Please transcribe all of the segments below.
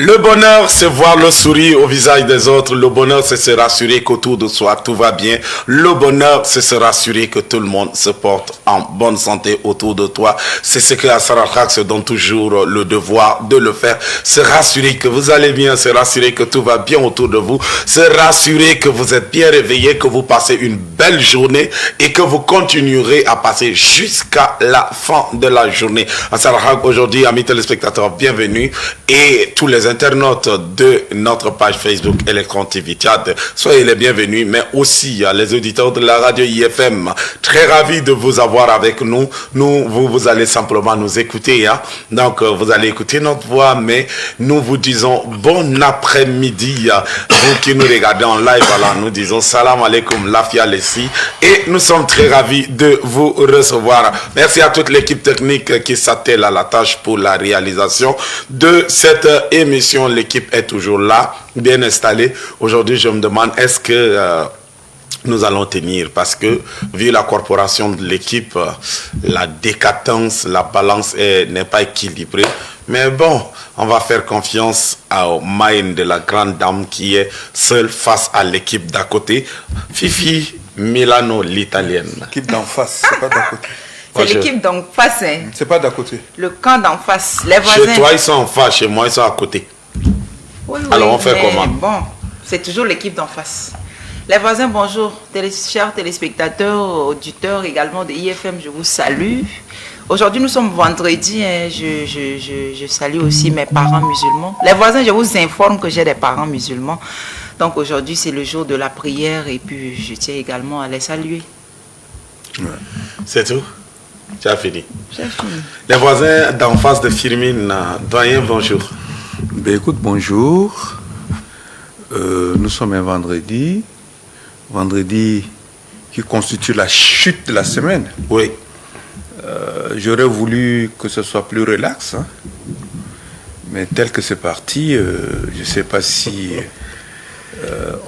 Le bonheur, c'est voir le sourire au visage des autres. Le bonheur, c'est se rassurer qu'autour de soi, tout va bien. Le bonheur, c'est se rassurer que tout le monde se porte en bonne santé autour de toi. C'est ce que Asarachak se donne toujours le devoir de le faire. Se rassurer que vous allez bien, se rassurer que tout va bien autour de vous. Se rassurer que vous êtes bien réveillé, que vous passez une belle journée et que vous continuerez à passer jusqu'à la fin de la journée. Asarachak, aujourd'hui, amis téléspectateurs, bienvenue. Et tous les internautes de notre page Facebook Electron TV Tchad, soyez les bienvenus, mais aussi les auditeurs de la radio IFM. Très ravi de vous avoir avec nous. Vous allez simplement nous écouter. Hein? Donc, vous allez écouter notre voix, mais nous vous disons bon après-midi. Vous qui nous regardez en live, voilà, nous disons salam alaikum, lafia lessi. Et nous sommes très ravis de vous recevoir. Merci à toute l'équipe technique qui s'attelle à la tâche pour la réalisation de cette émission. L'équipe est toujours là, bien installée. Aujourd'hui, je me demande, est-ce que nous allons tenir? Parce que, vu la corporation de l'équipe, la décadence, la balance n'est pas équilibrée. Mais bon, on va faire confiance au mind de la grande dame qui est seule face à l'équipe d'à côté. Fifi Milano, l'italienne. L'équipe d'en face, c'est pas d'à côté. C'est l'équipe d'en face. Hein. C'est pas d'à côté. Le camp d'en face, les voisins. Chez toi, ils sont en face, chez moi, ils sont à côté. Oui, alors, on fait comment? Bon, c'est toujours l'équipe d'en face. Les voisins, bonjour. Chers téléspectateurs, auditeurs également de IFM, je vous salue. Aujourd'hui, nous sommes vendredi. Hein. Je salue aussi mes parents musulmans. Les voisins, je vous informe que j'ai des parents musulmans. Donc, aujourd'hui, c'est le jour de la prière et puis je tiens également à les saluer. Ouais. C'est tout? Tu as fini. J'ai fini. Les voisins d'en face de Firmine, doyen, bonjour. Ben écoute, bonjour. Nous sommes un vendredi. Vendredi qui constitue la chute de la semaine. Oui. J'aurais voulu que ce soit plus relax. Hein. Mais tel que c'est parti, je ne sais pas si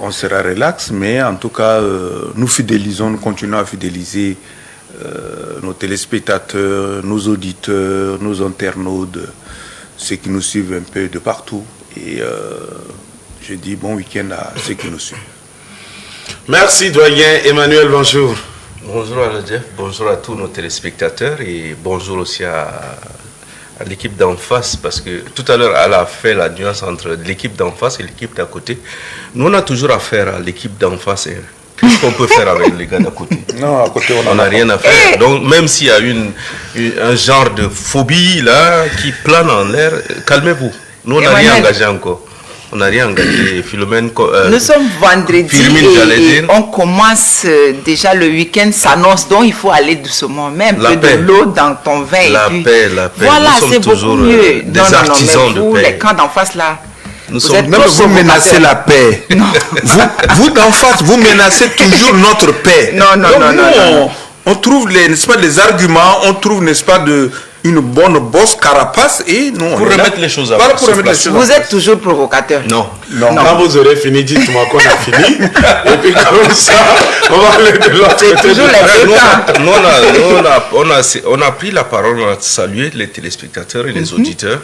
on sera relax. Mais en tout cas, nous fidélisons, nous continuons à fidéliser nos téléspectateurs, nos auditeurs, nos internautes, ceux qui nous suivent un peu de partout. Et je dis bon week-end à ceux qui nous suivent. Merci doyen. Emmanuel, bonjour. Bonjour à Jeff, bonjour à tous nos téléspectateurs et bonjour aussi à l'équipe d'en face, parce que tout à l'heure elle a fait la nuance entre l'équipe d'en face et l'équipe d'à côté. Nous on a toujours affaire à l'équipe d'en face. Qu'est-ce qu'on peut faire avec les gars d'à côté? Non, à côté on n'a rien à faire. Donc même s'il y a un genre de phobie là qui plane en l'air, calmez-vous. Nous on n'a rien engagé encore. On n'a rien engagé. Philomène. Nous sommes vendredi et on commence déjà le week-end s'annonce, donc il faut aller doucement. Même un peu de l'eau dans ton vin. La paix. Voilà, c'est beaucoup mieux. Des artisans de paix. Les camps d'en face là. Vous menacez la paix. vous d'en face, vous menacez toujours notre paix. Non. On trouve les arguments, on trouve, n'est-ce pas, une bonne bosse carapace et non. Pour remettre les choses à place. Vous êtes toujours provocateur. Non. Quand vous aurez fini, dites-moi qu'on a fini. Et puis comme ça, on va aller de l'autre côté. Toujours on a pris la parole, on a salué les téléspectateurs et les auditeurs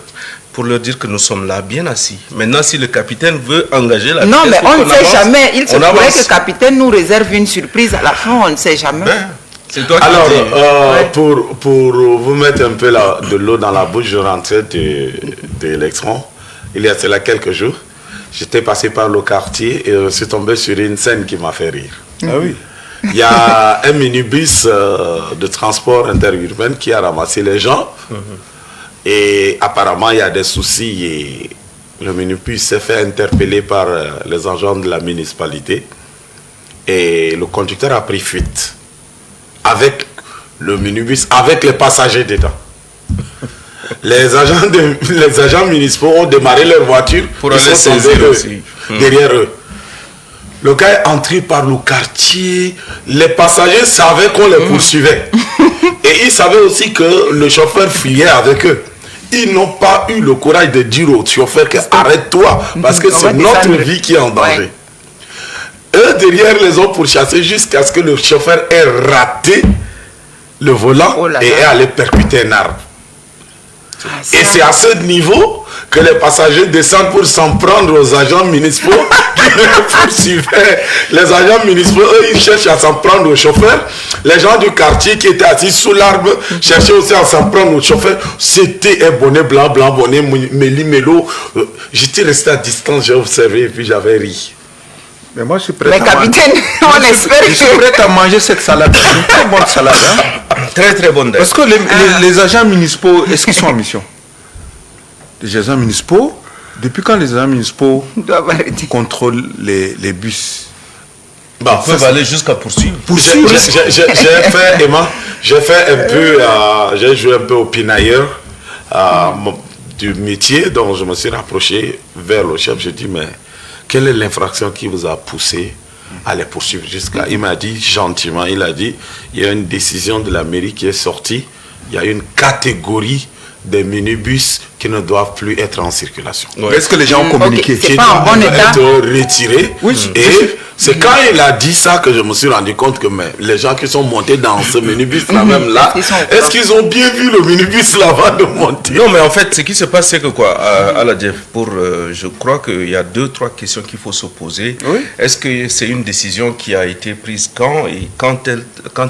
pour leur dire que nous sommes là, bien assis. Maintenant, si le capitaine veut engager la non, mais on ne sait jamais. Il se pourrait que le capitaine nous réserve une surprise à la fin, on ne sait jamais. C'est toi alors, pour vous mettre un peu de l'eau dans la bouche, je rentrais de l'électron. Il y a cela quelques jours. J'étais passé par le quartier et je suis tombé sur une scène qui m'a fait rire. Ah oui. Il y a un minibus de transport interurbain qui a ramassé les gens. Et apparemment, il y a des soucis et le minibus s'est fait interpeller par les agents de la municipalité. Et le conducteur a pris fuite avec le minibus, avec les passagers dedans. Les agents municipaux ont démarré leur voiture pour aller saisir aussi derrière eux. Le gars est entré par le quartier. Les passagers savaient qu'on les poursuivait. Et ils savaient aussi que le chauffeur fuyait avec eux. Ils n'ont pas eu le courage de dire au chauffeur que arrête-toi, parce que c'est notre vie qui est en danger. Ouais. Eux derrière les ont pourchassés jusqu'à ce que le chauffeur ait raté le volant et est allé percuter un arbre. Et c'est à ce niveau que les passagers descendent pour s'en prendre aux agents municipaux qui les poursuivaient. Les agents municipaux, eux, ils cherchent à s'en prendre aux chauffeurs. Les gens du quartier qui étaient assis sous l'arbre cherchaient aussi à s'en prendre aux chauffeurs. C'était un bonnet blanc, bonnet méli-mélo. J'étais resté à distance, j'ai observé et puis j'avais ri. Mais moi, je suis prêt Mais capitaine, on espère je suis prêt à manger cette salade. C'est une très bonne salade. Hein? Très très bonne. Parce que les agents municipaux, est-ce qu'ils sont en mission? Les agents municipaux, depuis quand les agents municipaux contrôlent les bus? Bon, ils peuvent aller jusqu'à poursuivre. J'ai fait un peu, j'ai joué un peu au pinailleur du métier, donc je me suis rapproché vers le chef. Je dis, mais quelle est l'infraction qui vous a poussé à les poursuivre jusqu'à... Il m'a dit gentiment, il a dit, il y a une décision de la mairie qui est sortie, il y a une catégorie des minibus qui ne doivent plus être en circulation. Ouais. Est-ce que les gens ont communiqué? C'est pas en bon état. Être retirés. Oui. Et c'est quand il a dit ça que je me suis rendu compte que les gens qui sont montés dans ce minibus là même là, est-ce qu'ils ont bien vu le minibus là avant de monter? Non, mais en fait, ce qui se passe, c'est que quoi, à la Jeff, je crois qu'il y a 2-3 questions qu'il faut se poser. Oui. Est-ce que c'est une décision qui a été prise quand et quand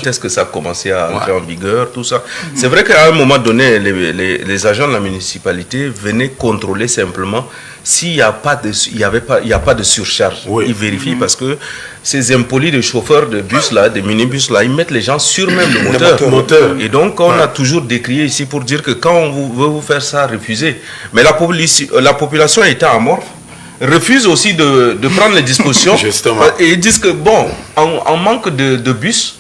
est-ce que ça a commencé à entrer en vigueur, tout ça? C'est vrai qu'à un moment donné, les agents de la municipalité venaient contrôler simplement s'il n'y a pas de surcharge. Oui. Ils vérifient parce que ces impolis de chauffeurs de bus là, de minibus là, ils mettent les gens sur même le moteur. Et donc on a toujours décrié ici pour dire que quand on veut vous faire ça, refusez. Mais la population étant amorphe, refuse aussi de prendre les dispositions. Justement. Et ils disent que bon, en manque de bus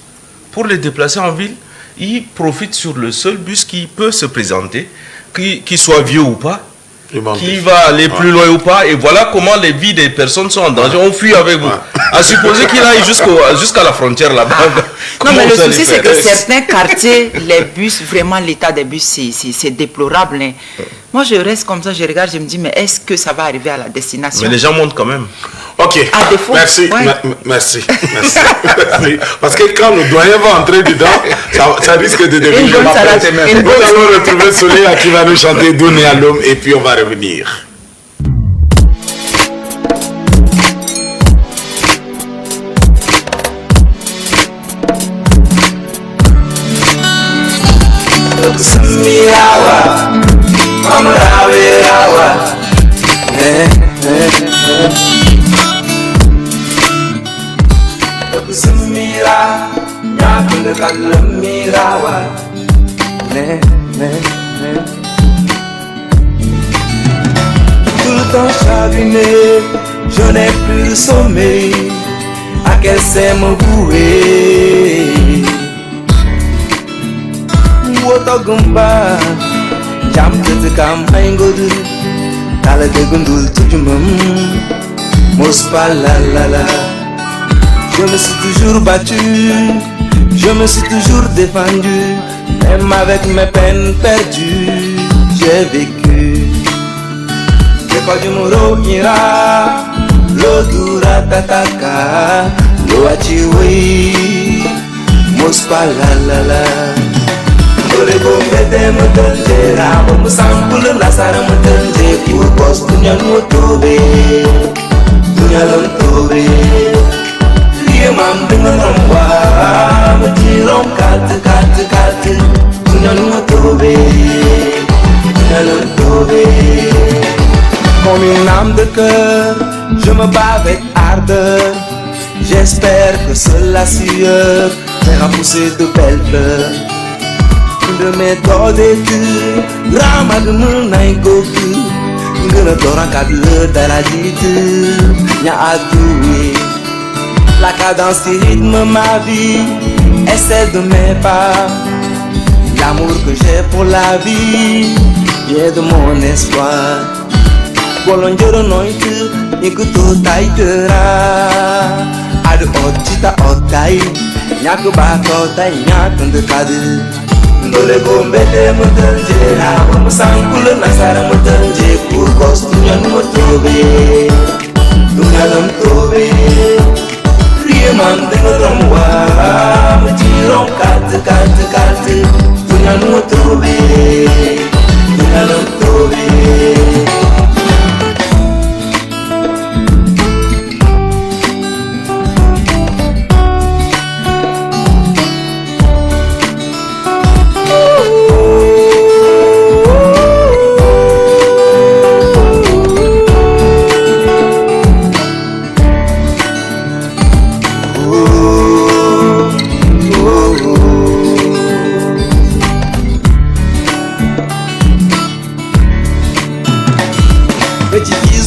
pour les déplacer en ville, ils profitent sur le seul bus qui peut se présenter, qu'il soit vieux ou pas, qui va aller plus loin ou pas, et voilà comment les vies des personnes sont en danger. On fuit avec vous. À supposer qu'il aille jusqu'à la frontière là-bas. Non, mais le souci, c'est que certains quartiers, les bus, vraiment l'état des bus, c'est déplorable. Hein. Moi, je reste comme ça, je regarde, je me dis, mais est-ce que ça va arriver à la destination? Mais les gens montent quand même. Ok, à défaut, merci. Parce que quand le doyen va entrer dedans, ça risque de devenir une salade. Nous allons retrouver Soleil qui va nous chanter Donner à l'homme et puis on va revenir. Tout le temps chagriné, je n'ai plus le sommeil. À quel c'est me bouer? Wotogumba, jam te kam aingodu, tala de gundul tujumum, mospa la la la. Je me suis toujours battu, je me suis toujours défendu, même avec mes peines perdues, j'ai vécu. L'école du Moro ira, l'eau dura tataka, l'eau achiwi, mospa la la la. Dole gombete mutante, rabo musambulu nasara mutante, kiwo bos dunya nutobe, dunya lontobe. Mam dengan romba, mutirom kat, dunia nous tobe, comme une âme de cœur, je me bats avec ardeur. J'espère que cela sueur fera pousser de belles fleurs. De mes corps d'études, rama de mon aïgoku, ngana doran kadle dalajite, nya adoué. La cadence qui rythme ma vie est celle de mes pas. L'amour que j'ai pour la vie vient de mon espoir. Bolonjoro noitu, ikuto taitera. Adu otita otai, nyaku bato tai nyakun de kadu. Ndole gombete mutanje, abo musankulu nasara mutanje, kurkos tunyan mutobe, tunyalam tobe. Man dengan romwa, mecirom kat, punya nutobe, punya nutobe.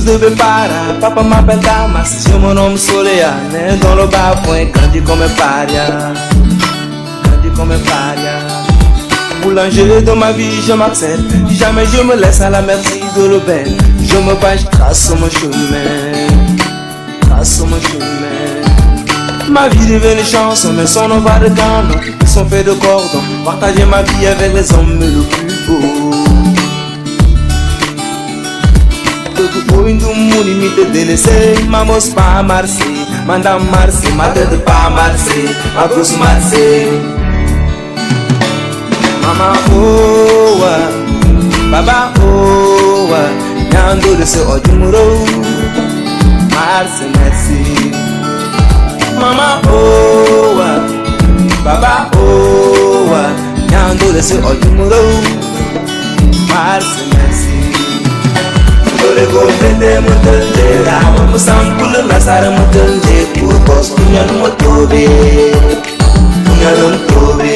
tous de Bepara. Papa m'appelle Damas, je me nomme Soléa. Né dans le bas point, grandi comme un paria. Grandi comme un paria. Boulanger de ma vie, je m'accepte. Jamais je me laisse à la merci de l'aubaine. Je me bats, je trace mon chemin. Trace mon chemin. Ma vie devient une chanson, mais son nom va de canon. Ils sont faits de cordons. Partager ma vie avec les hommes le plus beau. Muni mi te délaissé, mamos pas marché, madame marché, ma tête pas marché, ma grosse marché. Mama oh baba oh nyando de ce ojumuro, marché merci. Mama oh baba oh nyando de ce ojumuro, marché merci. Dole go fete mutunde da mu san kullu nasara mutunde ku bos kunyan mutobe kunyan tobe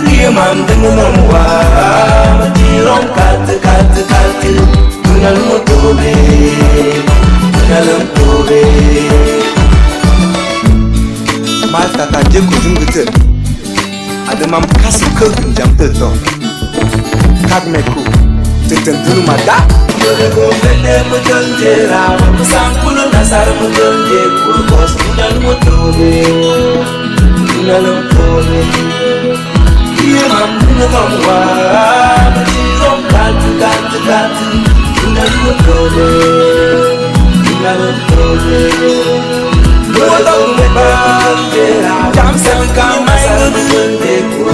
riye man de mumwa matiron kat kunyan mutobe kunyan tobe mata ta je ku jungute adamam kasu ko jam teto kadmeku tetendulu mada. Dole go fete mutunde da mu san kullu nasara mutunde ku bos kunyan mutobe kunyan tobe riye man de mumwa matiron kat kunyan mutobe kunyan tobe. Jam seven come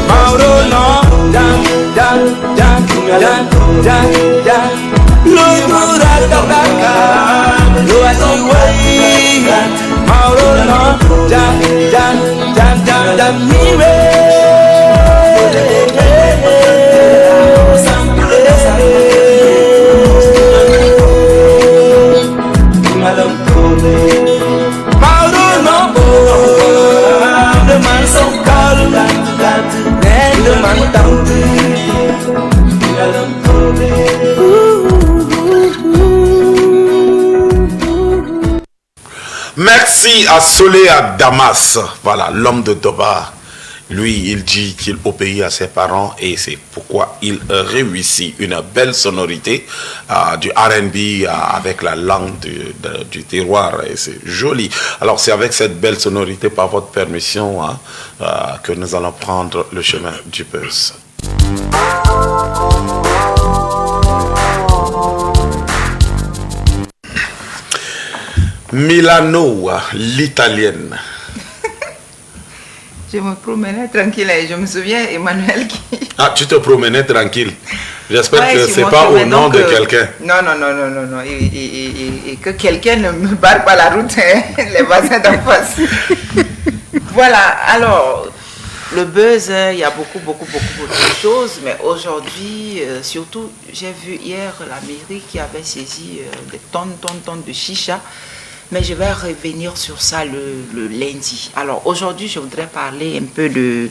Mauro no jam Lura tabaka Lo asiwai Mauro no jam mire Merci à Soléa Damas, voilà, l'homme de Doba. Lui, il dit qu'il obéit à ses parents et c'est pourquoi il réussit une belle sonorité du R&B avec la langue du terroir et c'est joli. Alors c'est avec cette belle sonorité, par votre permission, que nous allons prendre le chemin du buzz. Milano, l'italienne. Je me promenais tranquille et je me souviens, Emmanuel qui... Ah, tu te promenais tranquille. J'espère ouais, que ce n'est pas au nom de quelqu'un. Non. Et que quelqu'un ne me barre pas la route, hein, les voisins d'en face. Voilà, alors, le buzz, il y a beaucoup de choses, mais aujourd'hui, surtout, j'ai vu hier la mairie qui avait saisi des tonnes de chicha. Mais je vais revenir sur ça le lundi. Alors aujourd'hui, je voudrais parler un peu de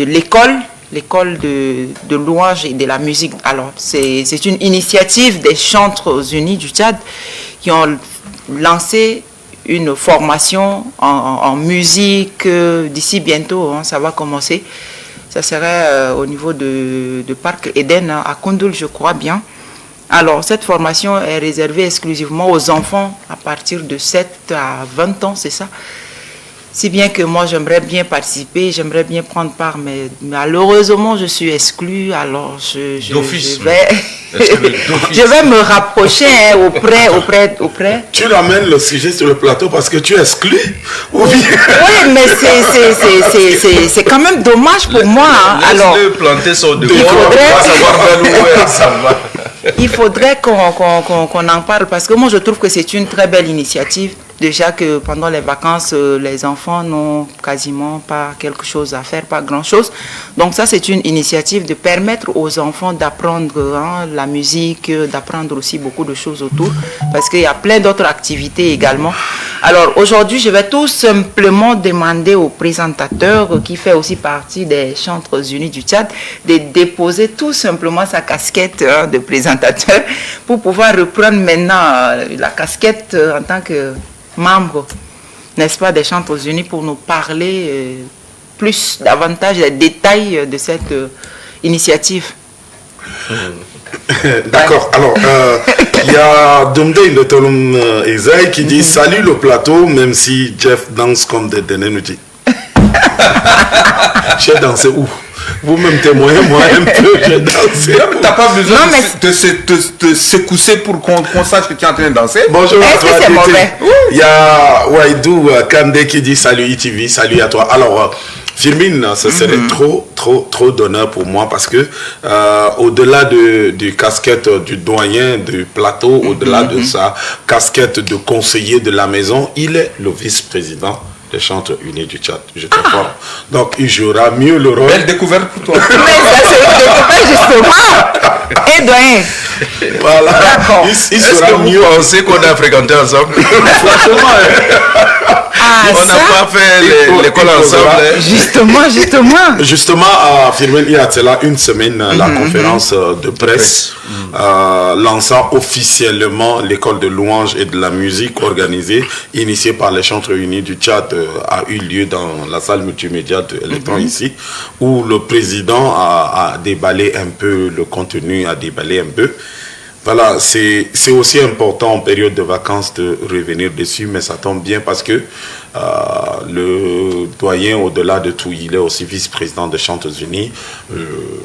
l'école de louange et de la musique. Alors c'est une initiative des Chantres Unis du Tchad qui ont lancé une formation en musique d'ici bientôt. Hein, ça va commencer. Ça serait au niveau de Parc Eden à Koundoul, je crois bien. Alors, cette formation est réservée exclusivement aux enfants à partir de 7 à 20 ans, c'est ça. Si bien que moi, j'aimerais bien participer, j'aimerais bien prendre part, mais malheureusement, je suis exclue. Alors, je vais me rapprocher auprès. Tu ramènes le sujet sur le plateau parce que tu es exclu ou bien... Oui, mais c'est quand même dommage pour moi. Hein. Alors, planter son devoir, il faudrait qu'on en parle parce que moi, je trouve que c'est une très belle initiative. Déjà que pendant les vacances, les enfants n'ont quasiment pas quelque chose à faire, pas grand-chose. Donc ça, c'est une initiative de permettre aux enfants d'apprendre la musique, d'apprendre aussi beaucoup de choses autour. Parce qu'il y a plein d'autres activités également. Alors aujourd'hui, je vais tout simplement demander au présentateur qui fait aussi partie des Chantres Unis du Tchad de déposer tout simplement sa casquette de présentateur pour pouvoir reprendre maintenant la casquette en tant que membre, n'est-ce pas, des Chantres Unis pour nous parler davantage des détails de cette initiative. D'accord. Alors, il y a Domdey de Tolum Ezaï qui dit salut le plateau, même si Jeff danse comme des Denenuji. J'ai dansé où? Vous-même témoignez, moi un peu, j'ai dansé. T'as pas besoin de secousser pour qu'on sache que tu es en train de danser. Bonjour à toi. C'est mauvais? Il y a Waidou Kande qui dit salut ITV, salut à toi. Alors, Firmin, ce serait trop d'honneur pour moi parce que au-delà du casquette du doyen du plateau, au-delà de sa casquette de conseiller de la maison, il est le vice-président des Chantres Unis du Tchad. Je t'informe. Donc, il jouera mieux le rôle. Belle découverte pour toi. Mais ça, c'est une découverte justement. Et doyen. Voilà. D'accord. Il sera mieux. On sait qu'on a fréquenté ensemble. On n'a pas fait l'école ensemble. Justement, à Firmin, il y a cela une semaine, la conférence de presse lançant officiellement l'école de louange et de la musique organisée, initiée par les Chantres Unis du Tchad, a eu lieu dans la salle multimédia de l'étang ici, où le président a déballé un peu le contenu, a déballé un peu. Voilà, c'est aussi important en période de vacances de revenir dessus, mais ça tombe bien parce que le doyen, au-delà de tout, il est aussi vice-président de Chantres Unis.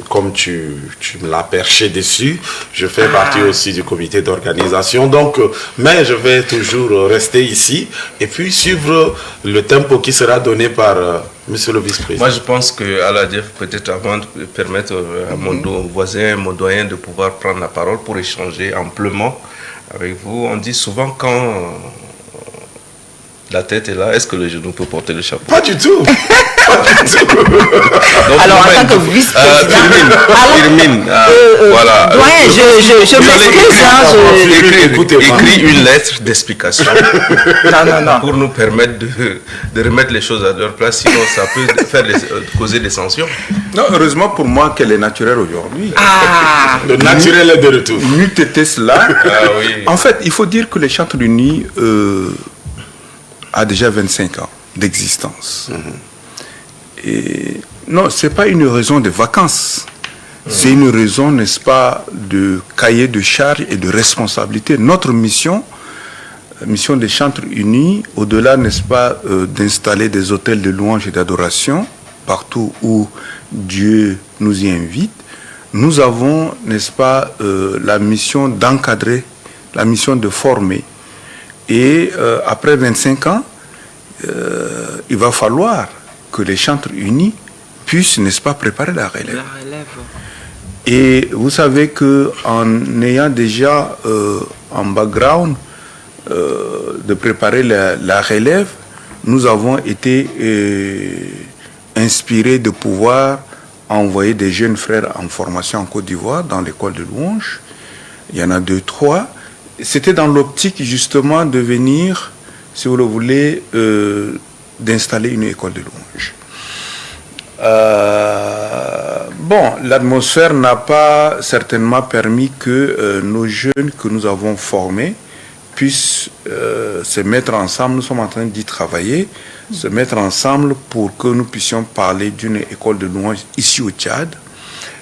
Comme tu me l'as perché dessus, je fais partie aussi du comité d'organisation. Donc, mais je vais toujours rester ici et puis suivre le tempo qui sera donné par monsieur le vice-président. Moi, je pense que Aladjev, peut-être avant de permettre à mon voisin, mon doyen, de pouvoir prendre la parole pour échanger amplement avec vous. On dit souvent quand la tête est là, est-ce que le genou peut porter le chapeau? Pas du tout. Donc, alors, en tant que vice-président, voilà. Doyen, je m'excuse. Écris une lettre d'explication Non. pour nous permettre de remettre les choses à leur place, sinon ça peut causer des sanctions. Non, heureusement pour moi qu'elle est naturelle aujourd'hui. Le naturel est de retour. N'eût été cela. Oui. En fait, il faut dire que les Chantres Unis a déjà 25 ans d'existence. Et non, ce n'est pas une raison de vacances. C'est une raison, n'est-ce pas, de cahier de charges et de responsabilité. Notre mission des Chantres Unis, au-delà, n'est-ce pas, d'installer des hôtels de louange et d'adoration partout où Dieu nous y invite, nous avons, n'est-ce pas, la mission d'encadrer, la mission de former. Et après 25 ans, il va falloir que les Chantres Unis puissent, n'est-ce pas, préparer la relève. Et vous savez qu'en ayant déjà en background de préparer la relève, nous avons été inspirés de pouvoir envoyer des jeunes frères en formation en Côte d'Ivoire dans l'école de louange. Il y en a 2, 3. C'était dans l'optique justement de venir, si vous le voulez, d'installer une école de louange. Bon, l'atmosphère n'a pas certainement permis que nos jeunes que nous avons formés puissent se mettre ensemble. Nous sommes en train d'y travailler, se mettre ensemble pour que nous puissions parler d'une école de louange ici au Tchad.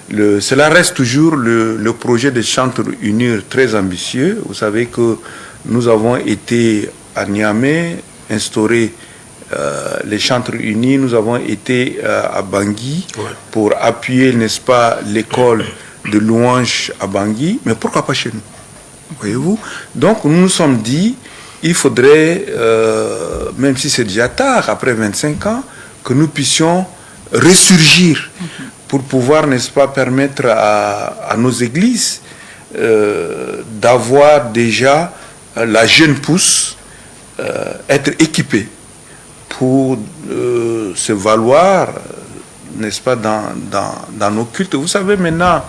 Cela reste toujours le projet de Chantres Unis très ambitieux. Vous savez que nous avons été à Niamey, instauré les Chantres Unis. Nous avons été à Bangui pour appuyer, n'est-ce pas, l'école de louange à Bangui. Mais pourquoi pas chez nous? Voyez-vous? Donc nous nous sommes dit, il faudrait, même si c'est déjà tard, après 25 ans, que nous puissions ressurgir pour pouvoir, n'est-ce pas, permettre à nos églises d'avoir déjà la jeune pousse, être équipée pour se valoir, n'est-ce pas, dans nos cultes. Vous savez maintenant,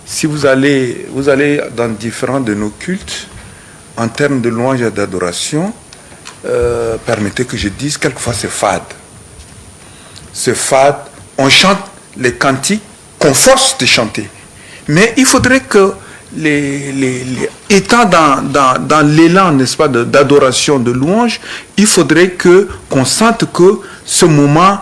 si vous allez dans différents de nos cultes, en termes de louange et d'adoration, permettez que je dise, quelquefois c'est fade. C'est fade, on chante les cantiques qu'on force de chanter. Mais il faudrait que, étant dans l'élan, n'est-ce pas, d'adoration, de louange, il faudrait qu'on sente que ce moment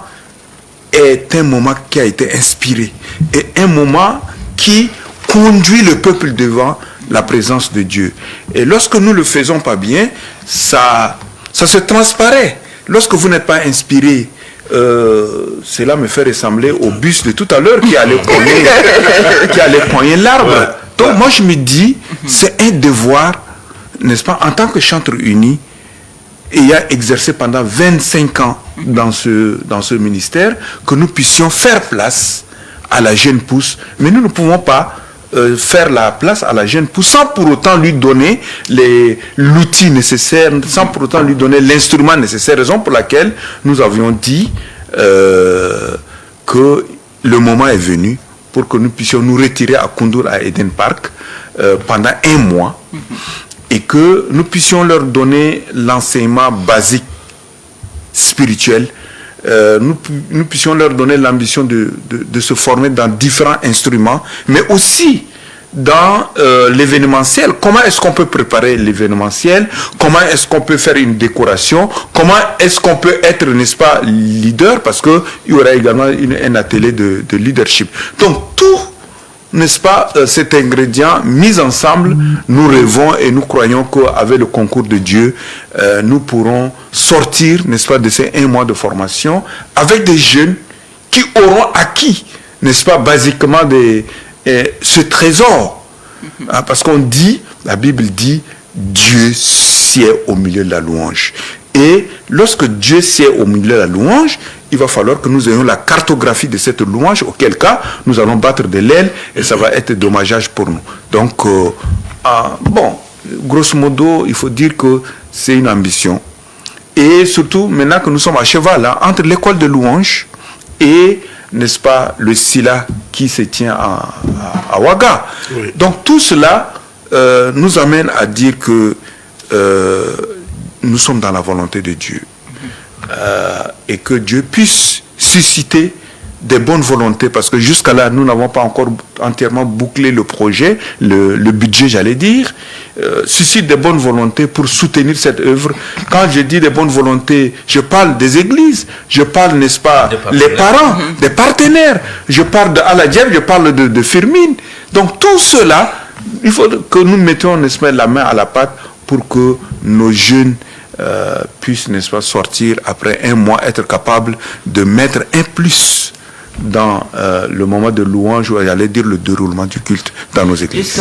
est un moment qui a été inspiré et un moment qui conduit le peuple devant la présence de Dieu. Et lorsque nous ne le faisons pas bien, ça se transparaît. Lorsque vous n'êtes pas inspiré, cela me fait ressembler au bus de tout à l'heure qui allait cogner l'arbre. Ouais. Donc moi je me dis, c'est un devoir, n'est-ce pas, en tant que chanteur uni, ayant exercé pendant 25 ans dans ce ministère, que nous puissions faire place à la jeune pousse. Mais nous ne pouvons pas faire la place à la jeune pousse sans pour autant lui donner l'outil nécessaire, sans pour autant lui donner l'instrument nécessaire. Raison pour laquelle nous avions dit que le moment est venu pour que nous puissions nous retirer à Koundour, à Eden Park, pendant 1 mois, et que nous puissions leur donner l'enseignement basique, spirituel. Nous puissions leur donner l'ambition de se former dans différents instruments, mais aussi dans l'événementiel. Comment est-ce qu'on peut préparer l'événementiel? Comment est-ce qu'on peut faire une décoration? Comment est-ce qu'on peut être, n'est-ce pas, leader? Parce qu'il y aura également un atelier de leadership. Donc tout, n'est-ce pas, cet ingrédient mis ensemble, nous rêvons et nous croyons qu'avec le concours de Dieu, nous pourrons sortir, n'est-ce pas, de ces 1 mois de formation avec des jeunes qui auront acquis, n'est-ce pas, basiquement ce trésor. Parce qu'on dit, la Bible dit, Dieu sied au milieu de la louange. Et lorsque Dieu sied au milieu de la louange, il va falloir que nous ayons la cartographie de cette louange, auquel cas nous allons battre de l'aile et ça va être dommageage pour nous. Donc, grosso modo, il faut dire que c'est une ambition. Et surtout, maintenant que nous sommes à cheval, entre l'école de louange et, n'est-ce pas, le SILA qui se tient à Ouaga. Oui. Donc, tout cela nous amène à dire que nous sommes dans la volonté de Dieu. Et que Dieu puisse susciter des bonnes volontés, parce que jusqu'à là, nous n'avons pas encore entièrement bouclé le projet, le budget, j'allais dire, suscite des bonnes volontés pour soutenir cette œuvre. Quand je dis des bonnes volontés, je parle des églises, je parle, n'est-ce pas, les parents, des partenaires, je parle d'Aladjev, je parle de Firmine. Donc tout cela, il faut que nous mettions, n'est-ce pas, la main à la pâte pour que nos jeunes puissent, n'est-ce pas, sortir après 1 mois, être capables de mettre un plus dans le moment de louange, ou j'allais dire le déroulement du culte dans nos églises.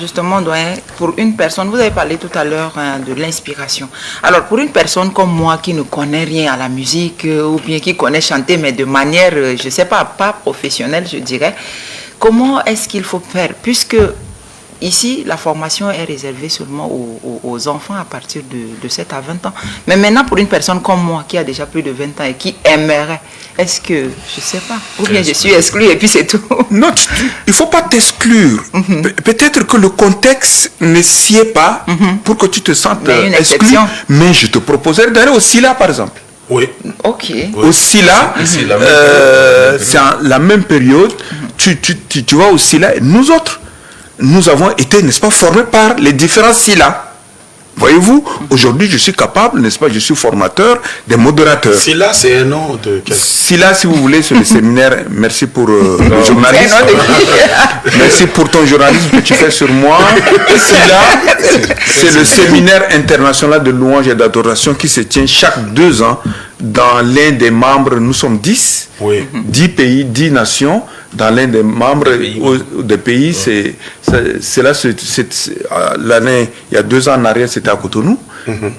Justement, doyen, pour une personne, vous avez parlé tout à l'heure de l'inspiration. Alors, pour une personne comme moi qui ne connaît rien à la musique, ou bien qui connaît chanter, mais de manière, je ne sais pas professionnelle, je dirais, comment est-ce qu'il faut faire? Puisque ici, la formation est réservée seulement aux enfants à partir de 7 à 20 ans. Mais maintenant, pour une personne comme moi, qui a déjà plus de 20 ans et qui aimerait, est-ce que, je ne sais pas, ou bien je suis exclu et puis c'est tout? Non, il ne faut pas t'exclure. Peut-être que le contexte ne s'y est pas pour que tu te sentes exclu. Mais je te proposerais d'aller au SILA, par exemple. Oui. Ok. Oui. Au SILA, c'est la même période. Tu vas au SILA, et nous autres, nous avons été, n'est-ce pas, formés par les différents SILA. Voyez-vous, aujourd'hui, je suis capable, n'est-ce pas, je suis formateur des modérateurs. SILA, c'est un nom de quel? SILA, si vous voulez, c'est le séminaire. Merci pour le journalisme. Merci pour ton journalisme que tu fais sur moi. SILA, c'est le séminaire international de louange et d'adoration qui se tient chaque 2 ans dans l'un des membres. Nous sommes 10. Oui. 10 pays, 10 nations. Dans l'un des membres des pays, l'année, il y a 2 ans en arrière, c'était à Cotonou.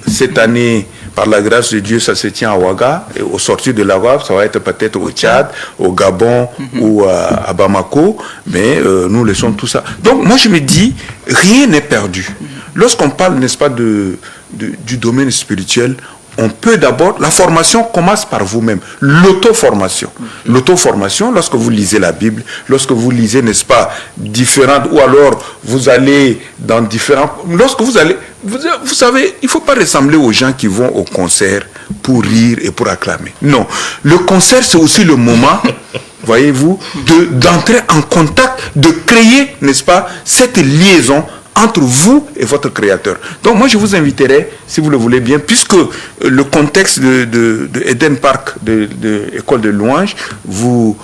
Cette année, par la grâce de Dieu, ça se tient à Ouaga. Et au sortir de Ouaga, ça va être peut-être au Tchad, au Gabon ou à Bamako. Mais nous laissons tout ça. Donc, moi, je me dis, rien n'est perdu. Lorsqu'on parle, n'est-ce pas, du domaine spirituel, on peut d'abord, la formation commence par vous-même, l'auto-formation. L'auto-formation, lorsque vous lisez la Bible, lorsque vous lisez, n'est-ce pas, différentes, ou alors vous allez dans différents, lorsque vous allez, vous savez, il ne faut pas ressembler aux gens qui vont au concert pour rire et pour acclamer. Non, le concert c'est aussi le moment, voyez-vous, d'entrer en contact, de créer, n'est-ce pas, cette liaison entre vous et votre créateur. Donc moi je vous inviterai, si vous le voulez bien, puisque le contexte de Eden Park, de école de louange, vous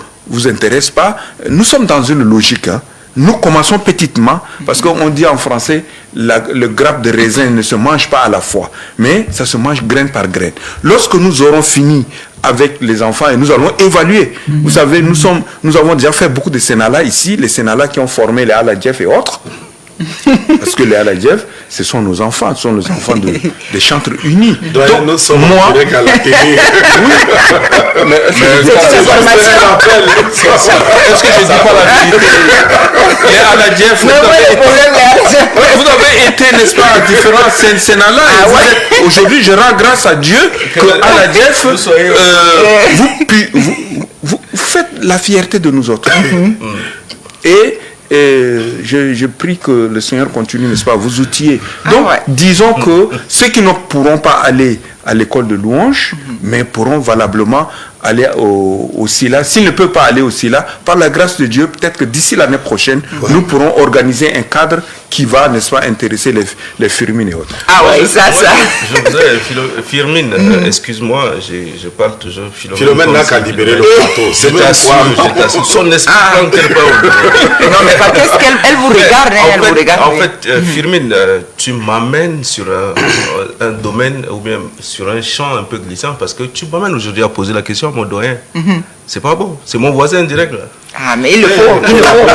intéresse pas, nous sommes dans une logique. Hein. Nous commençons petitement, parce qu'on dit en français, le grappe de raisin ne se mange pas à la fois, mais ça se mange graine par graine. Lorsque nous aurons fini avec les enfants et nous allons évaluer, vous savez, nous avons déjà fait beaucoup de Sénala ici, les Sénala qui ont formé les Aladjef et autres, parce que les Aladjef, ce sont nos enfants, ce sont les enfants des chantres unis. Donc nous sommes moi, à la télé. Oui. Est-ce que je dis pas la vérité? Les Aladjef, vous avez été, n'est-ce pas, à différents Sénala. Aujourd'hui, je rends grâce à Dieu que Aladjef, vous faites la fierté de nous autres. Et je prie que le Seigneur continue, n'est-ce pas, à vous outiller. Donc, disons que ceux qui ne pourront pas aller à l'école de louange, mais pourront valablement aller au SILA. S'ils ne peuvent pas aller au SILA, par la grâce de Dieu, peut-être que d'ici l'année prochaine, nous pourrons organiser un cadre qui va, n'est-ce pas, intéresser les Firmines et autres. Ah ouais, ça. Je voudrais, Firmine, excuse-moi, je parle toujours Philomène n'a qu'à libérer le plateau. C'est t'assure. Son esprit prend quelque part. Non, mais pas qu'est-ce qu'elle vous regarde, elle vous regarde. En fait, Firmine, tu m'amènes sur un domaine, ou bien sur un champ un peu glissant, parce que tu m'amènes aujourd'hui à poser la question à mon doyen. C'est pas bon, c'est mon voisin direct là. Ah, mais il le faut, il le faut.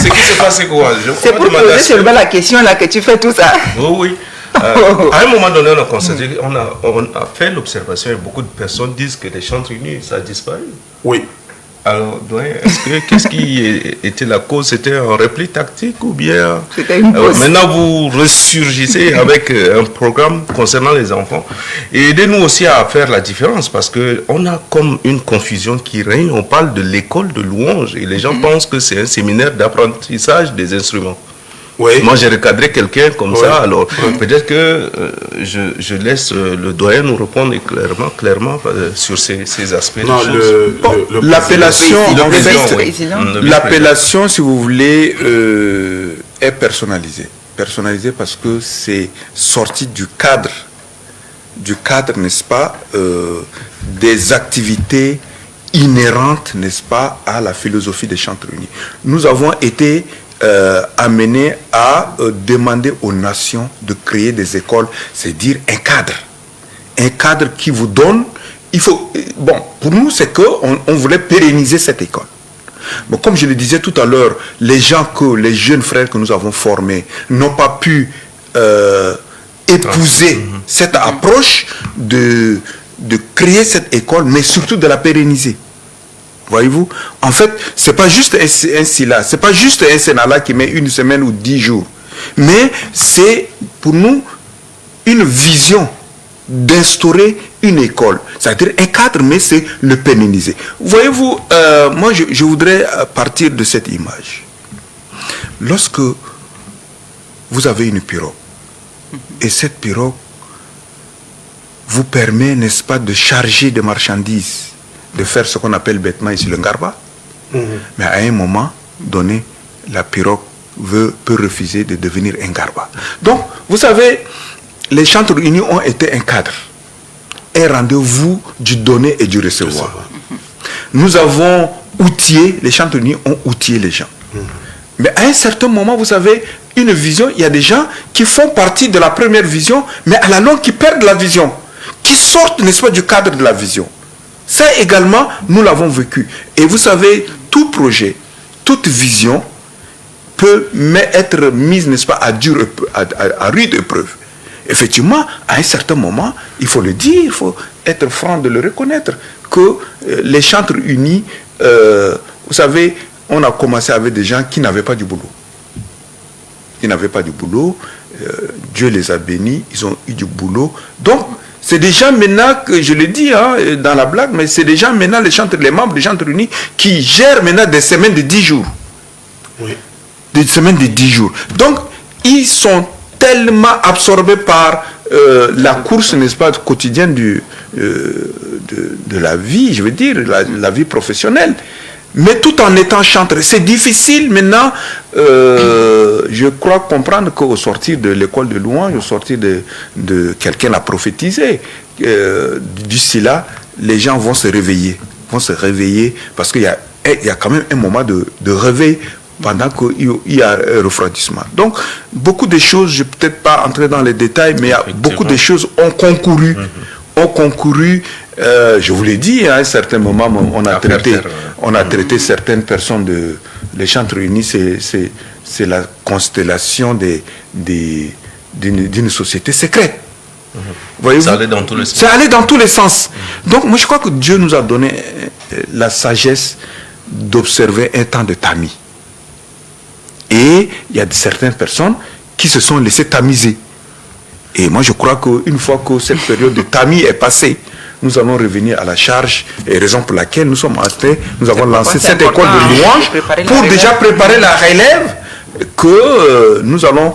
Ce qui s'est passé quoi? C'est pour poser seulement la question là que tu fais tout ça. Oui. À un moment donné, on a constaté, on a fait l'observation et beaucoup de personnes disent que les chantres unis, ça a disparu. Oui. Alors, qu'est-ce qui était la cause? C'était un repli tactique ou bien... C'était une pause. Maintenant, vous ressurgissez avec un programme concernant les enfants. Et aidez-nous aussi à faire la différence parce qu'on a comme une confusion qui règne. On parle de l'école de louange et les gens pensent que c'est un séminaire d'apprentissage des instruments. Oui. Moi, j'ai recadré quelqu'un comme ça, alors peut-être que je laisse le doyen nous répondre clairement sur ces aspects. Non, l'appellation, si vous voulez, est personnalisée. Personnalisée parce que c'est sorti du cadre, n'est-ce pas, des activités inhérentes, n'est-ce pas, à la philosophie des chantres unis. Nous avons été amené à demander aux nations de créer des écoles, c'est dire un cadre qui vous donne, il faut, bon, pour nous c'est qu'on voulait pérenniser cette école. Bon, comme je le disais tout à l'heure, les jeunes frères que nous avons formés n'ont pas pu épouser cette approche de créer cette école, mais surtout de la pérenniser. Voyez-vous, en fait, c'est pas juste un SILA, c'est pas juste un Sénala qui met une semaine ou 10 jours, mais c'est pour nous une vision d'instaurer une école, c'est-à-dire un cadre, mais c'est le pérenniser. Voyez-vous, moi je voudrais partir de cette image. Lorsque vous avez une pirogue, et cette pirogue vous permet, n'est-ce pas, de charger de marchandises, de faire ce qu'on appelle bêtement ici le ngarba. Mais à un moment donné, la pirogue peut refuser de devenir un ngarba. Donc, vous savez, les chantres unis ont été un cadre, un rendez-vous du donner et du recevoir. Nous avons outillé, les chantres unis ont outillé les gens. Mais à un certain moment, vous savez, une vision, il y a des gens qui font partie de la première vision, mais à la longue qui perdent la vision, qui sortent, n'est-ce pas, du cadre de la vision. Ça également, nous l'avons vécu. Et vous savez, tout projet, toute vision peut être mise, n'est-ce pas, à rude épreuve. Effectivement, à un certain moment, il faut le dire, il faut être franc de le reconnaître, que les chantres unis, vous savez, on a commencé avec des gens qui n'avaient pas du boulot. Ils n'avaient pas du boulot. Dieu les a bénis, ils ont eu du boulot. Donc, c'est des gens maintenant, que je le dis dans la blague, mais c'est des gens maintenant, les membres des Chantres Unis, qui gèrent maintenant des semaines de 10 jours. Oui. Des semaines de 10 jours. Donc, ils sont tellement absorbés par la course, n'est-ce pas, quotidienne de la vie, je veux dire, la vie professionnelle. Mais tout en étant chanteur, c'est difficile maintenant, je crois comprendre qu'au sortir de l'école de louange, au sortir de quelqu'un a prophétisé, d'ici là, les gens vont se réveiller, parce qu'il y a quand même un moment de réveil pendant qu'il y a un refroidissement. Donc, beaucoup de choses, je ne vais peut-être pas entrer dans les détails, mais il y a beaucoup de choses ont concouru. Je vous l'ai dit, à un certain moment, on a traité certaines personnes les Chantres Unis, c'est la constellation d'une société secrète. Voyez-vous? Ça allait dans tous les sens. Ça allait dans tous les sens. Donc, moi, je crois que Dieu nous a donné la sagesse d'observer un temps de tamis. Et il y a certaines personnes qui se sont laissées tamiser. Et moi, je crois qu'une fois que cette période de tamis est passée, nous allons revenir à la charge, et raison pour laquelle nous avons lancé cette école de louange pour déjà préparer la relève que nous allons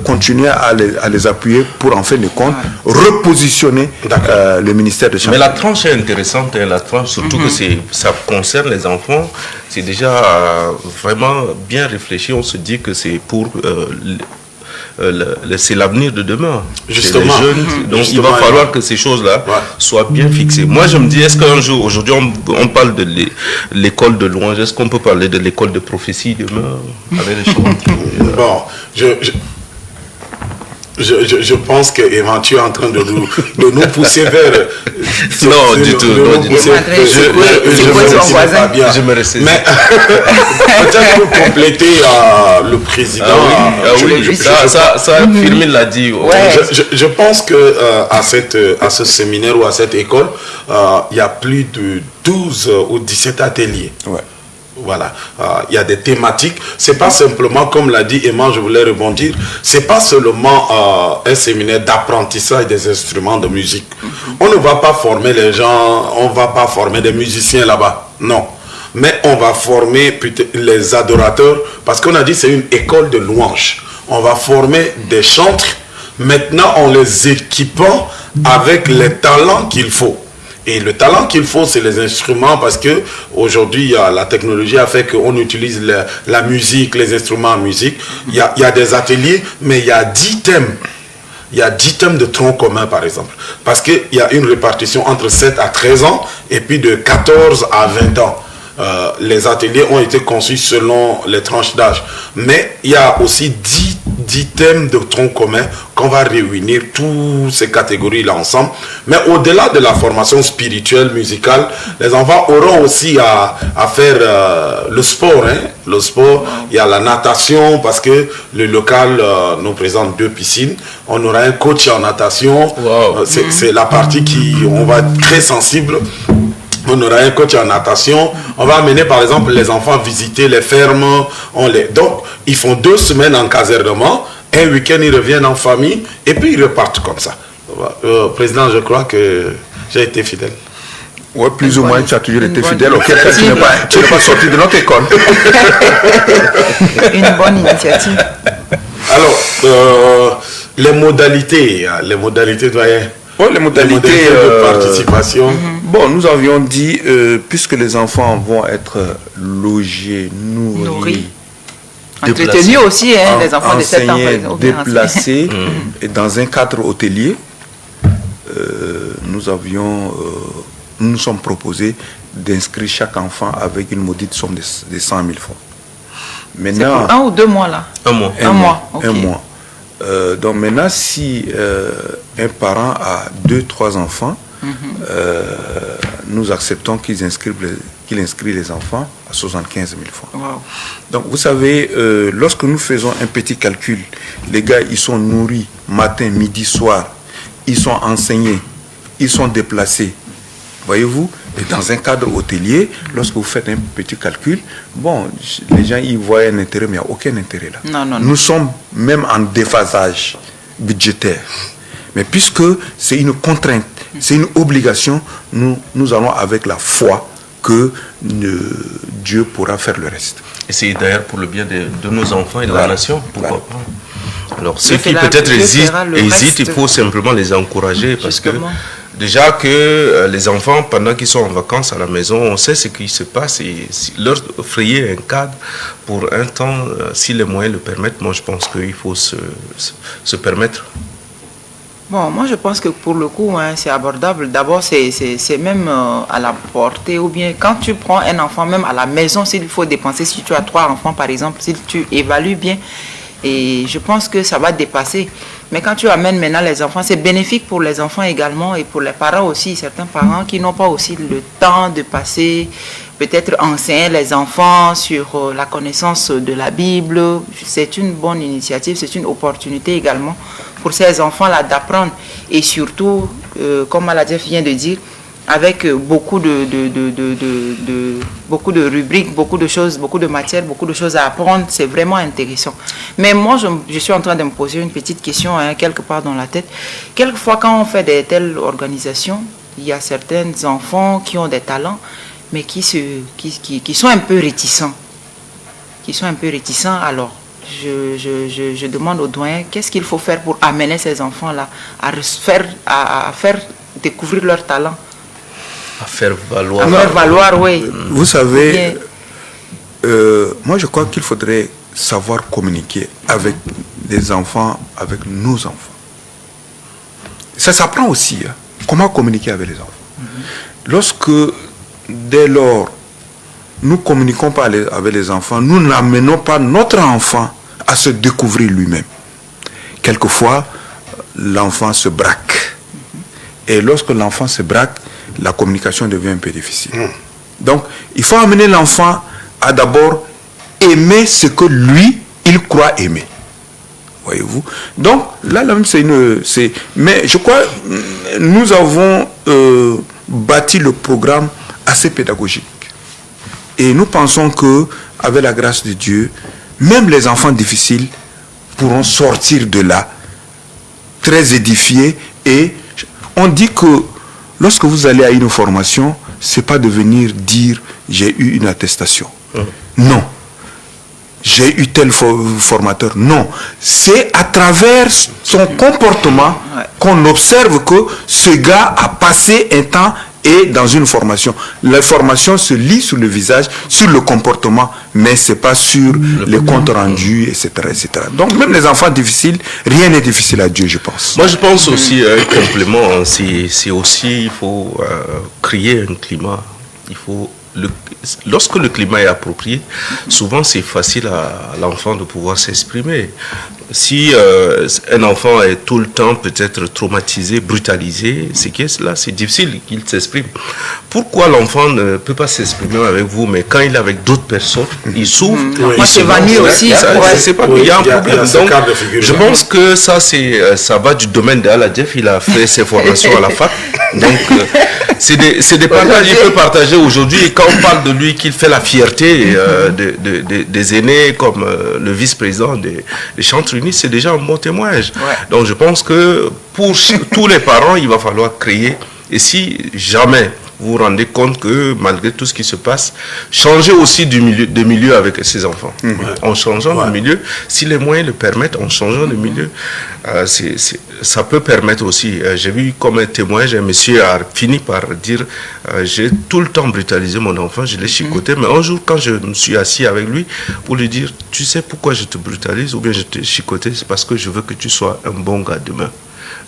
continuer à les appuyer pour en fin de compte repositionner le ministère de Chantres. Mais la tranche est intéressante, la tranche, surtout que ça concerne les enfants, c'est déjà vraiment bien réfléchi, on se dit que c'est pour... c'est l'avenir de demain. Justement. Les jeunes, donc il va falloir que ces choses-là soient bien fixées. Moi, je me dis, est-ce qu'un jour, aujourd'hui, on parle de l'école de louange, est-ce qu'on peut parler de l'école de prophétie demain avec les choses? Bon, je pense qu'Evan, tu es en train de nous pousser vers... Non, du tout. Je me ressaisis. Mais peut-être pour compléter le président... Ça, Firmin l'a dit. Je pense que à ce séminaire ou à cette école, il y a plus de 12 ou 17 ateliers. Ouais. Voilà, il y a des thématiques. C'est pas simplement, comme l'a dit Emma, je voulais rebondir, c'est pas seulement un séminaire d'apprentissage des instruments de musique. On ne va pas former les gens, on va pas former des musiciens là-bas, non. Mais on va former les adorateurs, parce qu'on a dit c'est une école de louange. On va former des chantres, maintenant en les équipant avec les talents qu'il faut. Et le talent qu'il faut, c'est les instruments, parce que aujourd'hui, la technologie a fait qu'on utilise la musique, les instruments en musique. Il y a des ateliers, mais il y a 10 thèmes. Il y a 10 thèmes de tronc commun, par exemple. Parce qu'il y a une répartition entre 7 à 13 ans, et puis de 14 à 20 ans. Les ateliers ont été conçus selon les tranches d'âge. Mais il y a aussi 10 thèmes de tronc commun qu'on va réunir toutes ces catégories-là ensemble. Mais au-delà de la formation spirituelle, musicale, les enfants auront aussi à faire le sport. Le sport, il y a la natation, parce que le local nous présente 2 piscines. On aura un coach en natation. Wow. C'est la partie on va être très sensible. On aura un coach en natation. On va amener par exemple les enfants visiter les fermes. Donc, ils font 2 semaines en casernement. Un week-end, ils reviennent en famille. Et puis, ils repartent comme ça. Président, je crois que j'ai été fidèle. Oui, plus ou moins, tu as toujours été fidèle. Auquel cas, tu n'es pas sorti de notre école. Une bonne initiative. Alors, les modalités doyen. Oh, les modalités de participation. Bon, nous avions dit, puisque les enfants vont être logés, nourris, entretenus aussi, les enfants de 7 ans. Déplacés, et dans un cadre hôtelier, nous nous sommes proposés d'inscrire chaque enfant avec une maudite somme de 100 000 francs. Maintenant, c'est pour 1 ou 2 mois là? Un mois. Okay. Un mois. Donc maintenant, si un parent a 2-3 enfants, nous acceptons qu'il inscrit les enfants à 75 000 francs. Wow. Donc vous savez, lorsque nous faisons un petit calcul, les gars, ils sont nourris matin, midi, soir, ils sont enseignés, ils sont déplacés. Voyez-vous, et dans un cadre hôtelier, lorsque vous faites un petit calcul, bon, les gens y voient un intérêt, mais il n'y a aucun intérêt là. Non. Nous sommes même en déphasage. budgétaire. Mais puisque c'est une contrainte, c'est une obligation, nous allons avec la foi que Dieu pourra faire le reste. Et c'est d'ailleurs pour le bien de nos enfants et de la nation. Pourquoi pas? Alors ceux qui Dieu peut-être fera le hésitent, reste. il faut simplement les encourager parce que Justement. déjà que les enfants, pendant qu'ils sont en vacances à la maison, on sait ce qui se passe et leur frayer un cadre pour un temps, si les moyens le permettent, moi je pense qu'il faut se permettre. Bon, moi je pense que pour le coup, hein, c'est abordable. D'abord, c'est même à la portée, ou bien quand tu prends un enfant, même à la maison, s'il faut dépenser, si tu as 3 enfants par exemple, si tu évalues bien, et je pense que ça va dépasser. Mais quand tu amènes maintenant les enfants, c'est bénéfique pour les enfants également et pour les parents aussi, certains parents qui n'ont pas aussi le temps de passer, peut-être enseigner les enfants sur la connaissance de la Bible. C'est une bonne initiative, c'est une opportunité également pour ces enfants-là d'apprendre. Et surtout, comme Maladjef vient de dire, avec beaucoup de rubriques, beaucoup de choses, beaucoup de matières, beaucoup de choses à apprendre, c'est vraiment intéressant. Mais moi, je suis en train de me poser une petite question, hein, quelque part dans la tête. Quelquefois, quand on fait de telles organisations, il y a certains enfants qui ont des talents, mais qui sont un peu réticents. Alors, je demande aux doyens, qu'est-ce qu'il faut faire pour amener ces enfants-là à faire découvrir leur talent? À faire valoir. À faire valoir, oui. Vous savez, moi je crois qu'il faudrait savoir communiquer avec les enfants, avec nos enfants. Ça s'apprend aussi, hein, comment communiquer avec les enfants. Lorsque, dès lors, nous ne communiquons pas avec les enfants, nous n'amenons pas notre enfant à se découvrir lui-même. Quelquefois, l'enfant se braque. Et lorsque l'enfant se braque, la communication devient un peu difficile. Donc, il faut amener l'enfant à d'abord aimer ce que lui, il croit aimer. Voyez-vous? Donc, là même, mais je crois, nous avons bâti le programme assez pédagogique. Et nous pensons que, avec la grâce de Dieu, même les enfants difficiles pourront sortir de là très édifiés. Et on dit que lorsque vous allez à une formation, c'est pas de venir dire j'ai eu une attestation. Non. J'ai eu tel formateur. Non. C'est à travers son comportement qu'on observe que ce gars a passé un temps et dans une formation. La formation se lit sur le visage, sur le comportement, mais c'est pas sur les comptes rendus, etc., etc. Donc même les enfants difficiles, rien n'est difficile à Dieu, je pense. Moi je pense aussi, un complément, c'est aussi, il faut créer un climat. Il faut lorsque le climat est approprié, souvent c'est facile à l'enfant de pouvoir s'exprimer. Si un enfant est tout le temps peut-être traumatisé, brutalisé, c'est difficile qu'il s'exprime. Pourquoi l'enfant ne peut pas s'exprimer avec vous, mais quand il est avec d'autres personnes, il souffre, il s'évanouit aussi. Il y a un problème. Donc, je pense que ça va du domaine d'Aladjef. Il a fait ses formations à la fac. Donc, c'est des partages qu'il peut partager aujourd'hui. Et quand on parle de lui, qu'il fait la fierté des aînés, comme le vice-président des Chantres Unis, c'est déjà un bon témoignage. Donc, je pense que pour tous les parents, il va falloir créer. Et si jamais vous vous rendez compte que malgré tout ce qui se passe, changer aussi de milieu avec ses enfants. En changeant de milieu, si les moyens le permettent, en changeant de milieu, ça peut permettre aussi. J'ai vu comme un témoignage, un monsieur a fini par dire j'ai tout le temps brutalisé mon enfant, je l'ai chicoté, mais un jour quand je me suis assis avec lui pour lui dire tu sais pourquoi je te brutalise ou bien je te chicoté, c'est parce que je veux que tu sois un bon gars demain.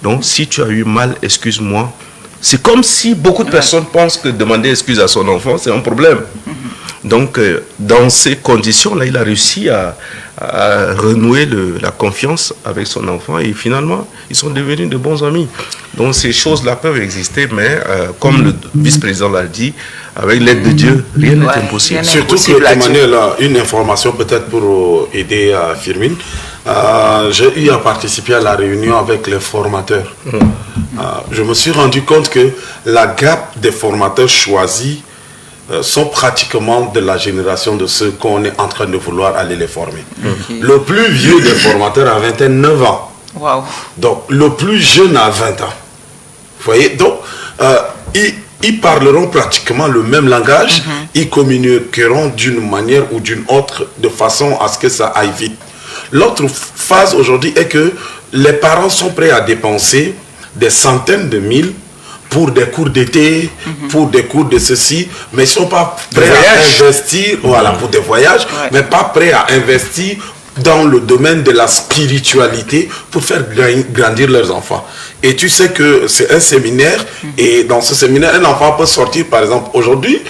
Donc si tu as eu mal, excuse-moi. C'est comme si beaucoup de personnes pensent que demander excuse à son enfant, c'est un problème. Donc, dans ces conditions-là, il a réussi à renouer la confiance avec son enfant et finalement, ils sont devenus de bons amis. Donc, ces choses-là peuvent exister, mais comme le vice-président l'a dit, avec l'aide de Dieu, rien n'est impossible. Surtout que, Emmanuel, une information peut-être pour aider Firmin. J'ai eu à participer à la réunion avec les formateurs. Je me suis rendu compte que la gamme des formateurs choisis sont pratiquement de la génération de ceux qu'on est en train de vouloir aller les former. Le plus vieux des formateurs a 29 ans. Waouh. Donc, le plus jeune a 20 ans. Vous voyez? Donc, ils parleront pratiquement le même langage. Ils communiqueront d'une manière ou d'une autre de façon à ce que ça aille vite. L'autre phase aujourd'hui est que les parents sont prêts à dépenser des centaines de mille pour des cours d'été, pour des cours de ceci, mais ils ne sont pas prêts à investir, voilà, pour des voyages, mais pas prêts à investir dans le domaine de la spiritualité pour faire grandir leurs enfants. Et tu sais que c'est un séminaire, et dans ce séminaire, un enfant peut sortir, par exemple, aujourd'hui,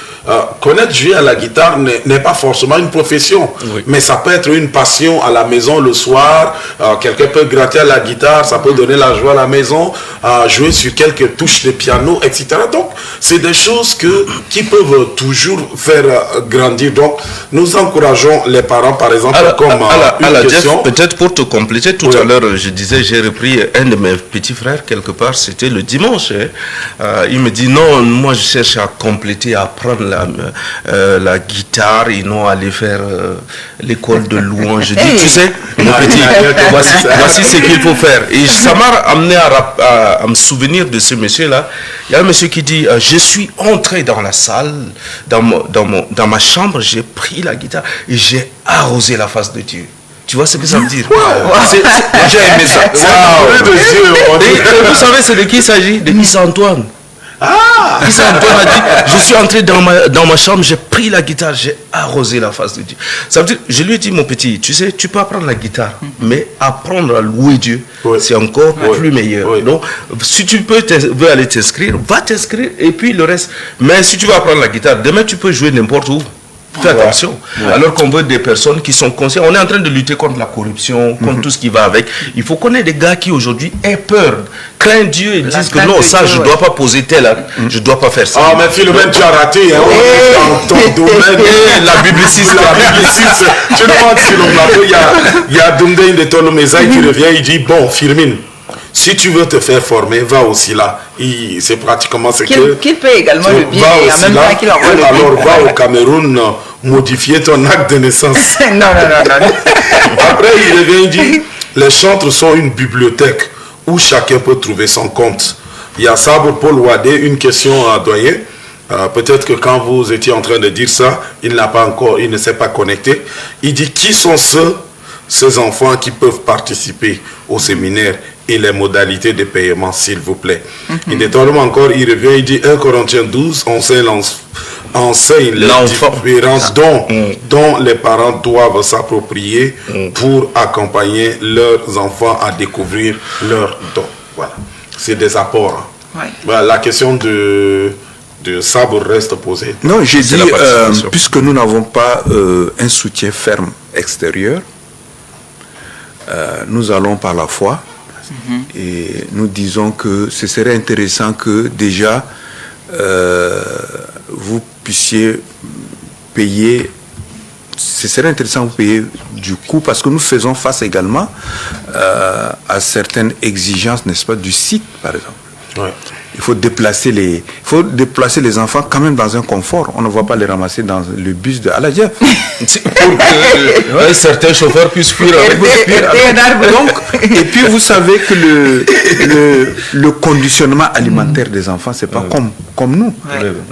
connaître jouer à la guitare n'est pas forcément une profession, mais ça peut être une passion à la maison le soir. Quelqu'un peut gratter à la guitare, ça peut donner la joie à la maison, jouer sur quelques touches de piano, etc. Donc, c'est des choses qui peuvent toujours faire grandir. Donc, nous encourageons les parents, par exemple, Jeff, peut-être pour te compléter, tout à l'heure, je disais, j'ai repris un de mes petits frères, quelque part, c'était le dimanche. Il me dit, non, moi, je cherche à compléter, à apprendre la guitare et non aller faire l'école de louange. Je dis, tu sais, mon petit, voici ce qu'il faut faire. Et ça m'a amené à me souvenir de ce monsieur-là. Il y a un monsieur qui dit, je suis entré dans la salle, dans ma chambre, j'ai pris la guitare et j'ai arrosé la face de Dieu. Tu vois ce que ça veut dire? J'ai aimé ça. Et vous savez, c'est de qui il s'agit? De Issa Antoine. Issa Antoine a dit, je suis entré dans ma chambre, j'ai pris la guitare, j'ai arrosé la face de Dieu. Ça veut dire, je lui ai dit, mon petit, tu sais, tu peux apprendre la guitare, mais apprendre à louer Dieu, c'est encore plus meilleur. Donc, si tu veux aller t'inscrire, va t'inscrire, et puis le reste. Mais si tu veux apprendre la guitare, demain tu peux jouer n'importe où. Fais attention. Alors qu'on veut des personnes qui sont conscientes. On est en train de lutter contre la corruption, contre tout ce qui va avec. Il faut qu'on ait des gars qui aujourd'hui aient peur, craignent Dieu et disent que non, ça, je ne dois pas poser tel acte, je ne dois pas faire ça. Ah, mais Philomène, tu as raté. Dans ton domaine. La bibliciste. Tu demandes sur le plateau, il y a Dundain de Tolomezai qui revient, il dit, bon, Firmine, si tu veux te faire former, va aussi là. C'est pratiquement ce qu'il paye également le billet et en même temps qu'il envoie le billet. Alors va au Cameroun modifier ton acte de naissance. Non. Après, il revient, il dit, les chantres sont une bibliothèque où chacun peut trouver son compte. Il y a Sabre Paul Wadé, une question à doyen. Peut-être que quand vous étiez en train de dire ça, il ne s'est pas connecté. Il dit, qui sont ces enfants qui peuvent participer au séminaire et les modalités de paiement, s'il vous plaît. Il détourne encore, il revient, il dit 1 Corinthiens 12, enseigne les différences dont les parents doivent s'approprier pour accompagner leurs enfants à découvrir leurs dons. Voilà. C'est des apports. Voilà, la question de Sabre reste posée. Non, j'ai dit, puisque nous n'avons pas un soutien ferme extérieur, nous allons par la foi. Et nous disons que ce serait intéressant que déjà vous puissiez payer, ce serait intéressant que vous payiez du coup, parce que nous faisons face également à certaines exigences, n'est-ce pas, du site par exemple. Il faut déplacer les enfants quand même dans un confort. On ne va pas les ramasser dans le bus de Aladjev pour que certains chauffeurs puissent fuir avec et puis vous savez que le conditionnement alimentaire des enfants, c'est pas comme nous.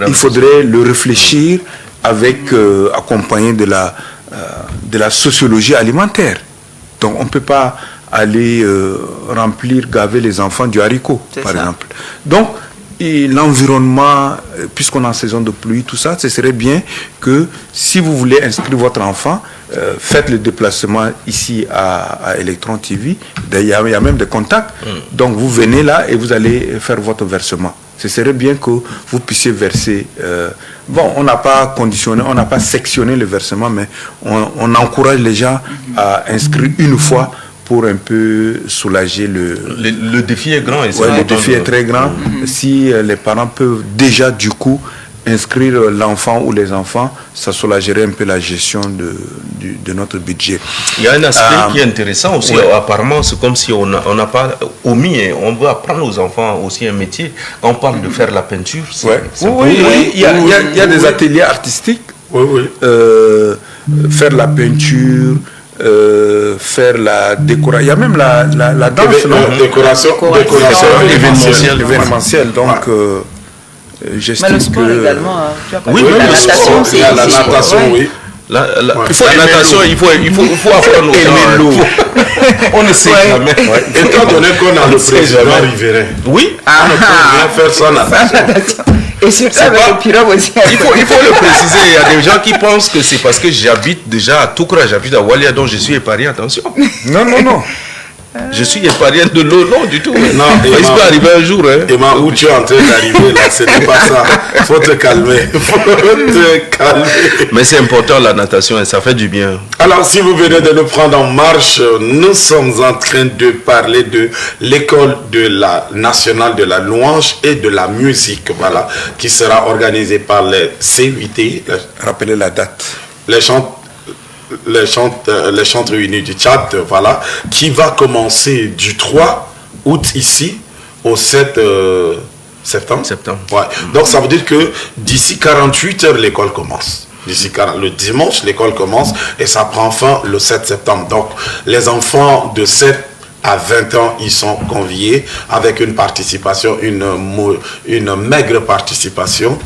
Il faudrait le réfléchir avec accompagné de la sociologie alimentaire. Donc on ne peut pas aller gaver les enfants du haricot, par exemple. Donc, l'environnement, puisqu'on est en saison de pluie, tout ça, ce serait bien que si vous voulez inscrire votre enfant, faites le déplacement ici à Electron TV. Il y a même des contacts. Donc, vous venez là et vous allez faire votre versement. Ce serait bien que vous puissiez verser. On n'a pas conditionné, on n'a pas sectionné le versement, mais on encourage les gens à inscrire une fois pour un peu soulager le défi est grand. Le défi est très grand. Si les parents peuvent déjà du coup inscrire l'enfant ou les enfants, ça soulagerait un peu la gestion de notre budget. Il y a un aspect qui est intéressant aussi. Apparemment, c'est comme si on n'a pas omis. On veut apprendre aux enfants aussi un métier. Quand on parle de faire la peinture, il y a des ateliers artistiques. Faire la peinture, faire la décoration. Il y a même la danse, non? Décoration événementielle. Donc, j'estime mais le sport que... également, tu as Oui, la le natation, sport, c'est il y a la aussi- natation, ouais. oui. La natation, il faut apprendre aux gens. l'eau. On ne sait jamais. Étant donné qu'on a le président riverain, Oui, on ne peut rien faire sans natation. Et c'est ça avec pas- le pirogue aussi. il faut le préciser. Il y a des gens qui pensent que c'est parce que j'habite déjà à Toukra, j'habite à Walia, donc je suis épargné. Attention. Non. Je suis épargné de l'eau, non du tout. Non, Il peut arriver un jour. Hein. Emma, où tu es en train d'arriver là, ce n'est pas ça. Faut te calmer. Faut te calmer. Mais c'est important la natation et ça fait du bien. Alors, si vous venez de nous prendre en marche, nous sommes en train de parler de l'école de la nationale de la louange et de la musique, voilà, qui sera organisée par les CUT, Rappelez la date. les chantres réunis du Tchad, voilà, qui va commencer du 3 août ici au 7 septembre. Ouais. Donc ça veut dire que d'ici 48 heures, l'école commence. Le dimanche, l'école commence et ça prend fin le 7 septembre. Donc les enfants de 7 à 20 ans, ils sont conviés avec une participation, une maigre participation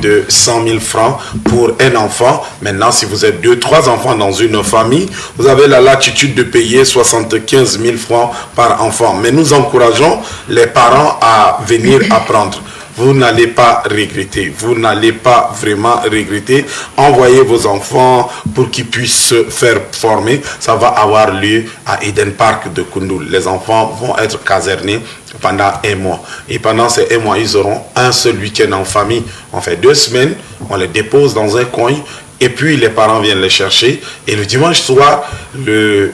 de 100 000 francs pour un enfant. Maintenant, si vous êtes 2-3 enfants dans une famille, vous avez la latitude de payer 75 000 francs par enfant. Mais nous encourageons les parents à venir apprendre. Vous n'allez pas regretter. Vous n'allez pas vraiment regretter. Envoyez vos enfants pour qu'ils puissent se faire former. Ça va avoir lieu à Eden Park de Koundoul. Les enfants vont être casernés pendant 1 mois. Et pendant ces 1 mois, ils auront un seul week-end en famille. On fait 2 semaines. On les dépose dans un coin. Et puis les parents viennent les chercher. Et le dimanche soir,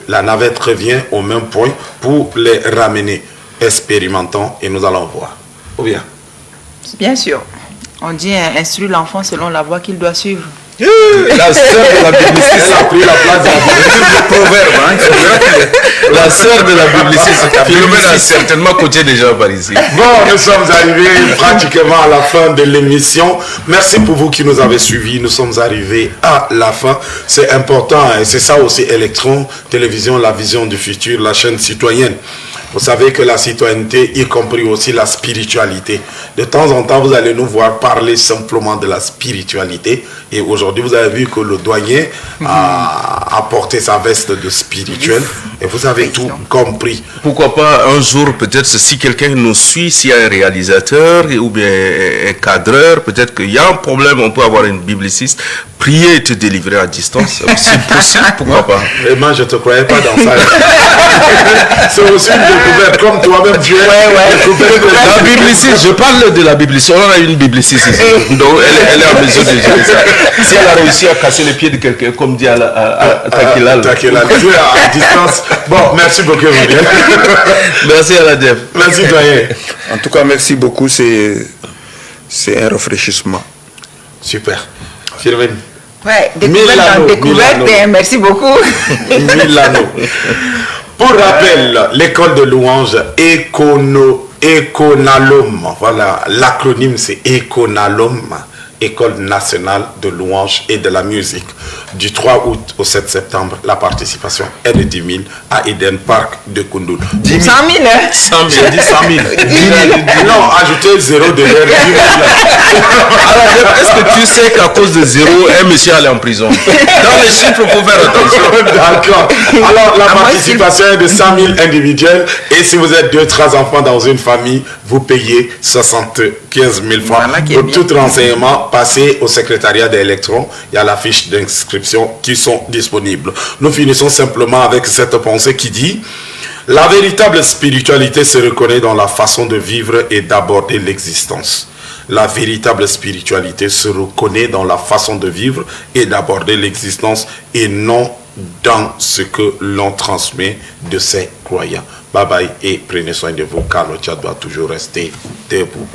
la navette revient au même point pour les ramener. Expérimentons et nous allons voir. Ou bien? Bien sûr. On dit instruire l'enfant selon la voie qu'il doit suivre. La sœur de la bibliciste a pris la place de proverbe. La sœur de la bibliciste, Philomène a certainement coaché déjà par ici. Bon, nous sommes arrivés pratiquement à la fin de l'émission. Merci pour vous qui nous avez suivis. Nous sommes arrivés à la fin. C'est important et c'est ça aussi Electron, Télévision, la vision du futur, la chaîne citoyenne. Vous savez que la citoyenneté, y compris aussi la spiritualité. De temps en temps, vous allez nous voir parler simplement de la spiritualité. Et aujourd'hui, vous avez vu que le douanier a porté sa veste de spirituel. Et vous avez tout compris. Pourquoi pas un jour, peut-être si quelqu'un nous suit, s'il y a un réalisateur ou bien un cadreur, peut-être qu'il y a un problème, on peut avoir une bibliciste, prier et te délivrer à distance. C'est possible, pourquoi pas? Et moi, je ne te croyais pas dans ça. C'est aussi une découverte, comme toi-même tu es. La bibliciste, je parle de la bibliciste. On a une bibliciste ici. Donc elle est en mesure de gérer ça. Si elle a réussi à casser les pieds de quelqu'un, comme dit à Takilal. Takilal, tu es à distance. Bon, merci beaucoup, Julien. Merci à la Jeff. Merci, doyen. En tout cas, merci beaucoup. C'est un rafraîchissement. Super. Sylvain. Ouais, découverte, merci beaucoup. Milano. Pour rappel, l'école de louange Econalum, voilà, l'acronyme c'est Econalum, École nationale de louange et de la musique. Du 3 août au 7 septembre, la participation est de 10 000 à Eden Park de Koundoul. 100 000, hein? 100 000, j'ai dit 100 000. Non, ajoutez 0 de l'air. Alors, est-ce que tu sais qu'à cause de 0, un monsieur allait en prison? Dans les chiffres, il faut faire attention. D'accord. Alors, la participation est de 100 000 individuels. Et si vous êtes 2-3 enfants dans une famille, vous payez 75 000 francs. Voilà Pour tout renseignement, passez au secrétariat d'Electron. Il y a la fiche d'inscription qui sont disponibles. Nous finissons simplement avec cette pensée qui dit: la véritable spiritualité se reconnaît dans la façon de vivre et d'aborder l'existence. La véritable spiritualité se reconnaît dans la façon de vivre et d'aborder l'existence et non dans ce que l'on transmet de ses croyants. Bye bye et prenez soin de vous car le chat doit toujours rester debout.